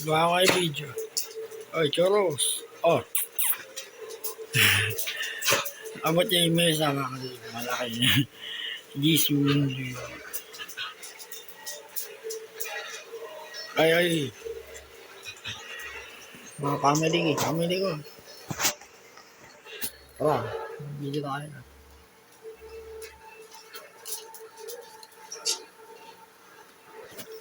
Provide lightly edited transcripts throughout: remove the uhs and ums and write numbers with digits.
Gawa ko kayo video. Oy, choros. Oh, abot niya yung mesa mga kasi malaki niya. Giswin. Ay. Mga family ko. Tara, video tayo.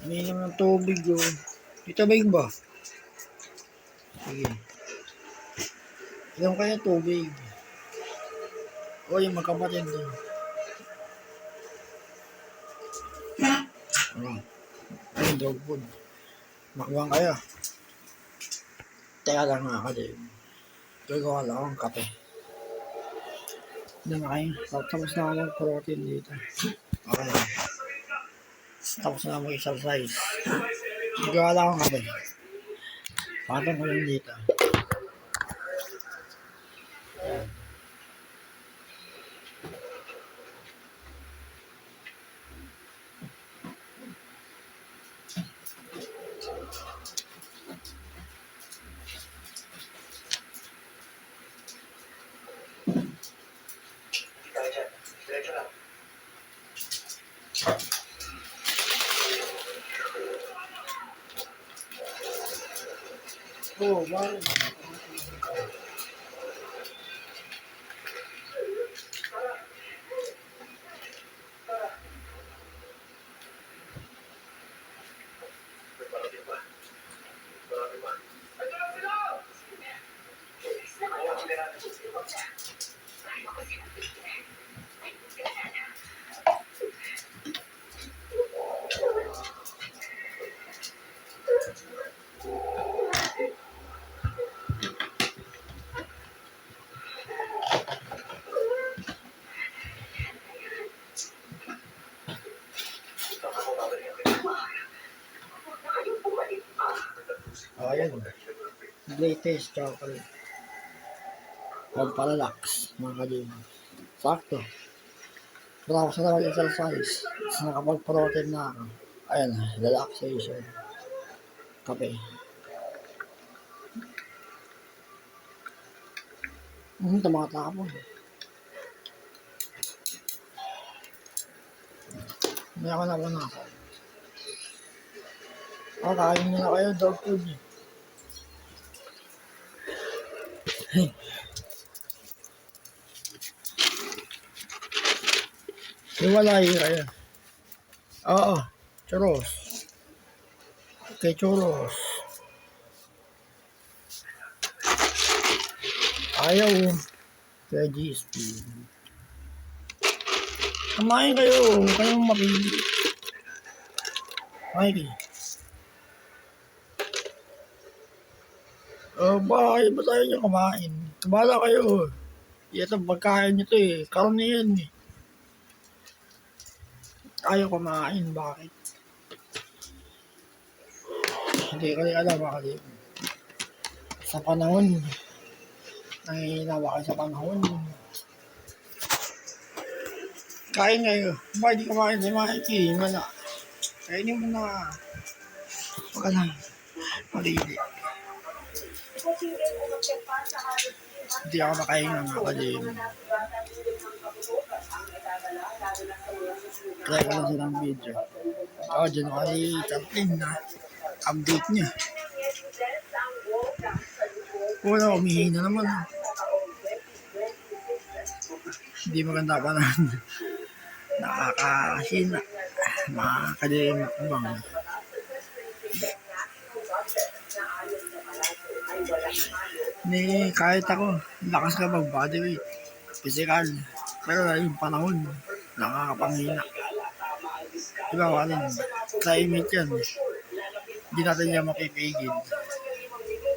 Uminom ng tubig yun. Dito ba ba? Sige. Inom kayo tubig. O, yung magkapatid doon. Ayun, dog food. Makbuhan kayo. Teka lang nga kasi. Gagawa lang akong kape. Hindi na kayo. Tapos na ako mag-protein dito. Okay. Tapos na mag-exercise. Gagawa lang akong kape. Patong ko lang dito. Oh, wow. Oh, ayan. Latest chocolate. Pampalalax, mga kalima. Sakto. Tapos na mag-exercise. Tapos nakapag-protein na ako. Ayan, relaxation. Kape. Tumatapon. May ako na ako. Kain nyo na kayo, dog food. Hiwalay kayo. Oo, churros. Okay, churros. Ayaw. Kaya GSP. Kumain kayo. Kayong mapili. Mikey. Bakit ba tayo nyo kumain? Kumala kayo. Ito, pagkain nyo to eh. Karne yan eh. Ayaw kumain. Bakit? Hindi ko alam. Bakit? Sa panahon. Nangihina ba kayo sa panahon? Kain kayo. Bakit di kumain si Mikey? Wala. Kainin mo na. Huwag ka lang. Malili. Hindi ako makahinga nga kasi try ko lang silang video. January 13 na update niya. Wala, umihina naman. Hindi maganda pa na nakakasina. Makakalimak bang. Kahit ako, lakas ka mag bodyweight, physical, pero yung panahon, nakakapanghina. Diba, climate yan. Hindi natin yan makipigil.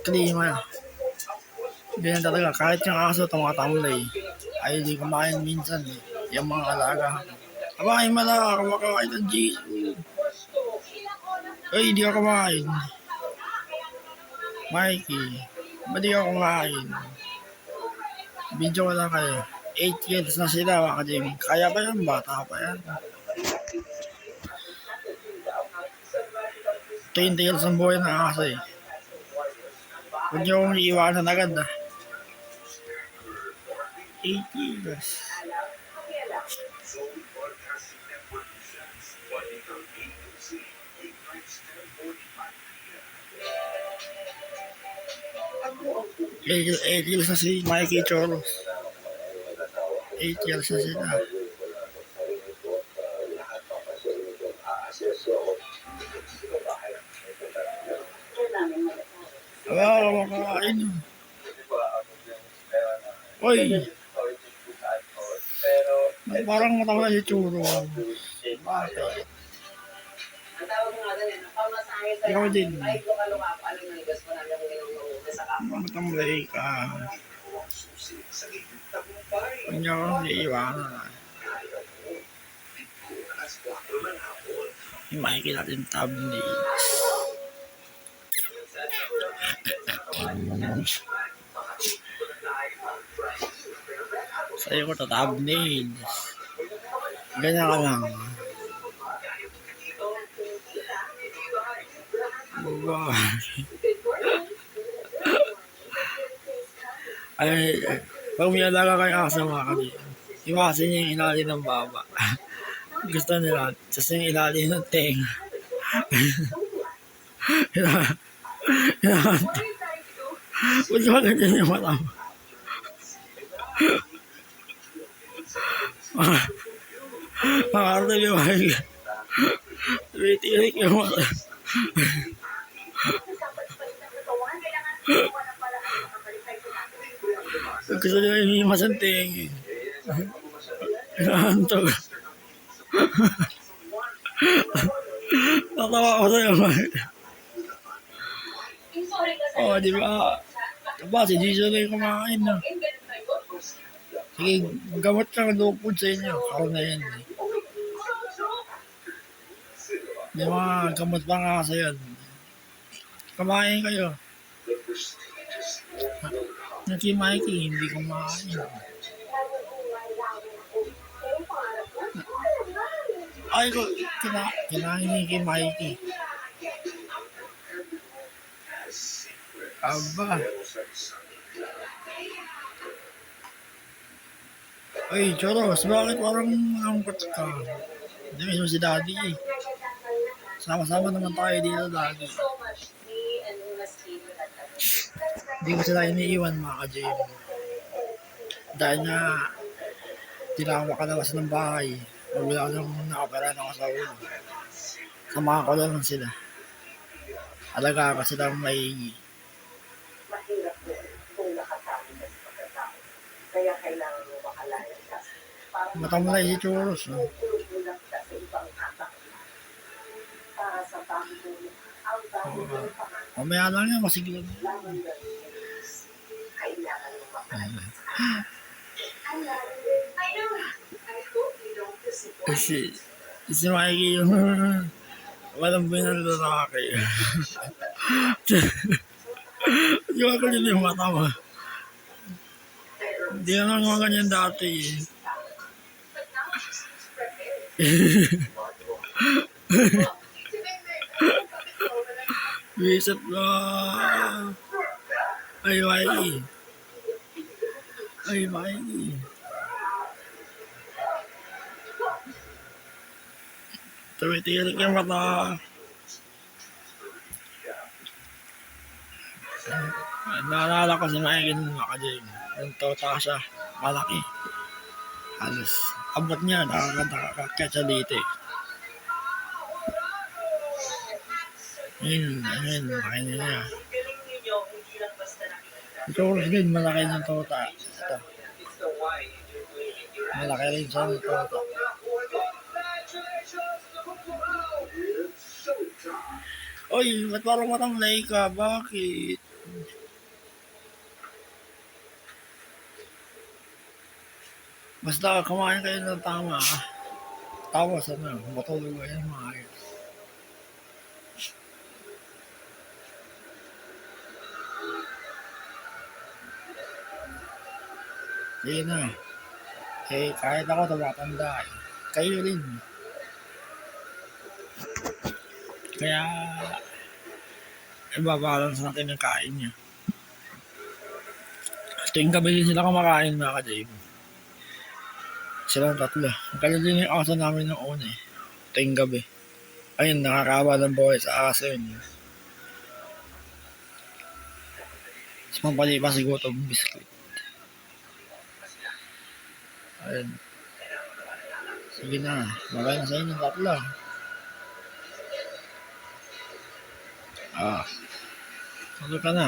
Klima. Ganyan talaga, kahit yung aso tumatamlay, ay di kumain minsan eh. Yung mga alaga. Aba, ay malaka, kumakain ng Jisoo. Ay, di ka kumain. Mikey. Ba't di ako kumain? Video ko lang kayo. 8 years na sila mga Jim. Kaya ba yan? Bata pa yan. 20 years ang buhay na aso eh. Huwag niyo akong iiwanan agad ah. 8 years.8 years na si Mikey Choros. 8 years na sila. Wala ka makakain. Uy! Parang matama si Churo. Bakit? Ikaw din. Matamlay ka. Huwag niyo akong iiwanan. Yung Mikey natin thumbnail. Sa'yo ko thumbnail. Ganyan ka lang. Ay, pag may alaga kayo aso mga kanina, iwasin niyo yung ilalim ng baba. Gusto nila, just yung ilalim ng tenga. Huwag ka ganyan yung mata mo. Makakarte liwanag. Tumitirik yung mata. Gusto nila yung masanting. Inaantog. Natawa ko sa'yo, Mike. Oo, di ba? Diba, si Jiso na yung kumakain, no? Sige, gamot kang dog food sa inyo. Ako na yan, eh. May mga gamot pa nga sa yan. Kumain kayo. Si Mikey, hindi kumain. Ay, kinain niya kay Mikey. Aba. Ay, Choros, bakit parang angkot ka? Hindi mismo si Daddy eh. Sama-sama naman tayo dito, Daddy. Hindi ko sila iniiwan mga ka-JM. Dahil nga, hindi na ako makalabas ng bahay. Wala nang nakapera ng asawa. Samahan ko lang sila. Alaga ka silang maigi. Matamlay si Choros. No? Mamaya lang yan, masiglan. Si Mikey yung walang binalaki. Di ba ganyan yung mata mo? Hindi na nga ganyan dati eh. Visit na. Ay, Mikey. Ay, Mikey. Tumitirik yung mata. Naalala ko si Mikey nung nakajig. Nung tota siya, malaki. Halos, abot niya, nakakakakit siya dito eh. Ayun, malaki niya. Ito rin, malaki ng tota. Ito. Malaki rin siya ng tota. Oy, ba't parang matamlay ka? Bakit? Basta kumain kayo ng tama. Tapos matulog kayo ng maayos. Sige na. Eh, kahit ako tumatanda. Kayo rin. Kaya, ibabalance natin ang kain niya. Tuwing gabi din sila kumakain mga ka-Dave. Silang tatlo. Kaya din yung aso namin ng una eh. Tuwing gabi. Ayun, nakakawa ng buhay sa aso yun. Mas pampalipas siguro itong biscuit. Ayun. Sige na. Magaling sa inyo tatlo. Ah. Tuloy ka na.